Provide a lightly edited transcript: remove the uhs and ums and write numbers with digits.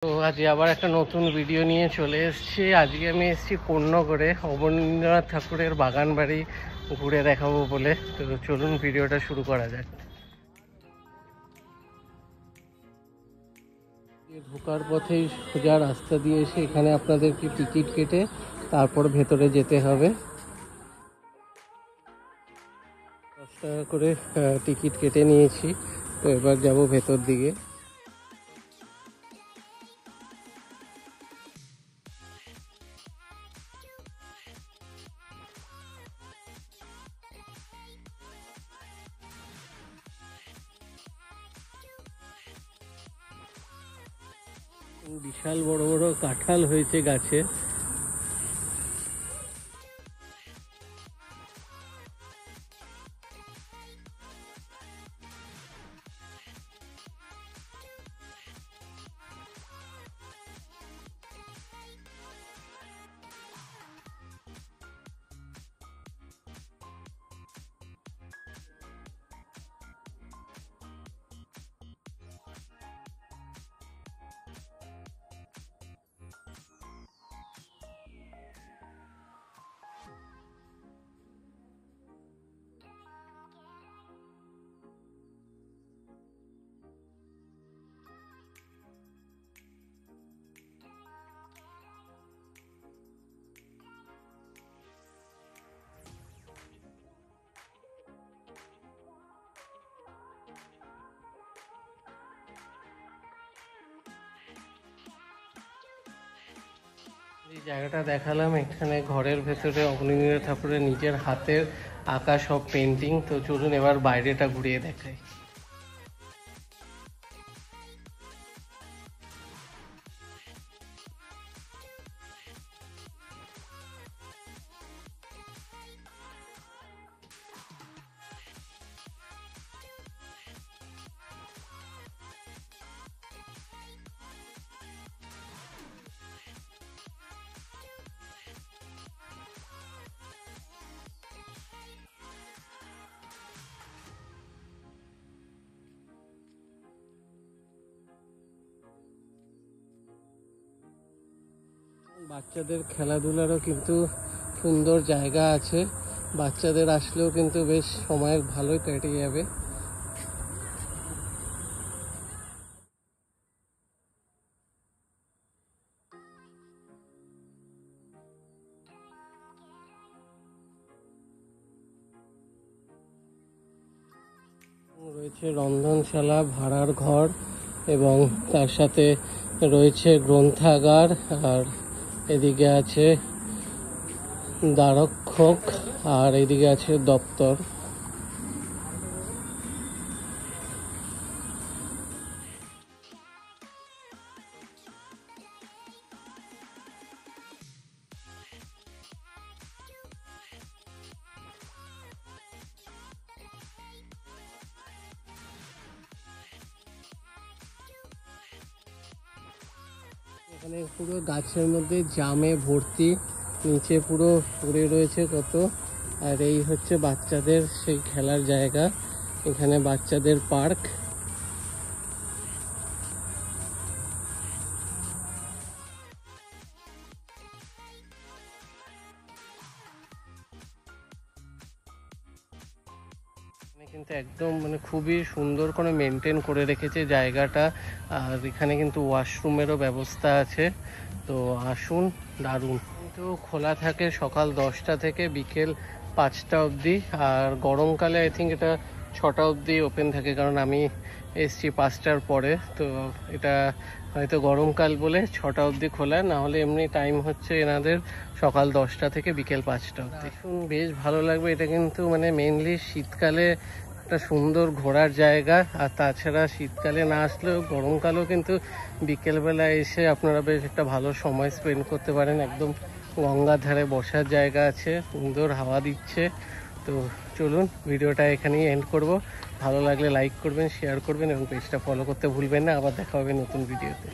তো আজকে আবার একটা নতুন ভিডিও নিয়ে চলে এসেছি। আজকে আমি এসেছি কোন্নগরে অবনীন্দ্রনাথ ঠাকুরের বাগান বাড়ি ঘুরে দেখাবো বলে। তো চলুন ভিডিওটা শুরু করা যাক। ঢোকার পথেই সোজা রাস্তা দিয়ে এসে এখানে আপনাদেরকে টিকিট কেটে তারপর ভেতরে যেতে হবে। 10 টাকা করে টিকিট কেটে নিয়েছি। তো এবার যাব ভেতর দিকে। বিশাল বড় বড় কাঁঠাল হয়েছে গাছে। এই জায়গাটা দেখালাম, এখানে ঘরের ভেতরে অবনীন্দ্রনাথ ঠাকুরের নিজের হাতের আঁকা সব পেন্টিং। তো চলুন এবার বাইরেটা ঘুরিয়ে দেখাই। বাচ্চাদের খেলাধুলারও কিন্তু সুন্দর জায়গা আছে। বাচ্চাদের আসলেও কিন্তু বেশ সময় ভালোই কেটে যাবে। রয়েছে রন্ধনশালা, ভাড়ার ঘর এবং তার সাথে রয়েছে গ্রন্থাগার। আর এদিকে আছে দ্বারক্ষক আর এদিকে আছে দপ্তর। এখানে পুরো গাছের মধ্যে জামে ভর্তি, নিচে পুরো পড়ে রয়েছে কত। আর এই হচ্ছে বাচ্চাদের সেই খেলার জায়গা, এখানে বাচ্চাদের পার্ক। কিন্তু একদম খুবই সুন্দর করে মেনটেন করে রেখেছে জায়গাটা। আর এখানে কিন্তু ওয়াশরুমেরও ব্যবস্থা আছে। তো আসুন, দারুণ। কিন্তু খোলা থাকে সকাল 10টা থেকে বিকেল 5টা অবধি। আর গরমকালে আই থিঙ্ক এটা 6টা অবধি ওপেন থাকে, কারণ আমি এসছি 5টার পরে। তো এটা হয়তো গরমকাল বলে 6টা অবধি খোলা, না হলে এমনি টাইম হচ্ছে এনাদের সকাল 10টা থেকে বিকেল 5টা অবধি। আসুন, বেশ ভালো লাগবে। এটা কিন্তু মেনলি শীতকালে একটা সুন্দর ঘোরার জায়গা। আর তাছাড়া শীতকালে না আসলেও গরমকালেও কিন্তু বিকেলবেলা এসে আপনারা বেশ একটা ভালো সময় স্পেন্ড করতে পারেন। একদম গঙ্গার ধারে বসার জায়গা আছে, সুন্দর হাওয়া দিচ্ছে। তো চলুন ভিডিওটা এখানেই এন্ড করব। ভালো লাগলে লাইক করবেন, শেয়ার করবেন এবং পেজটা ফলো করতে ভুলবেন না। আবার দেখা হবে নতুন ভিডিওতে।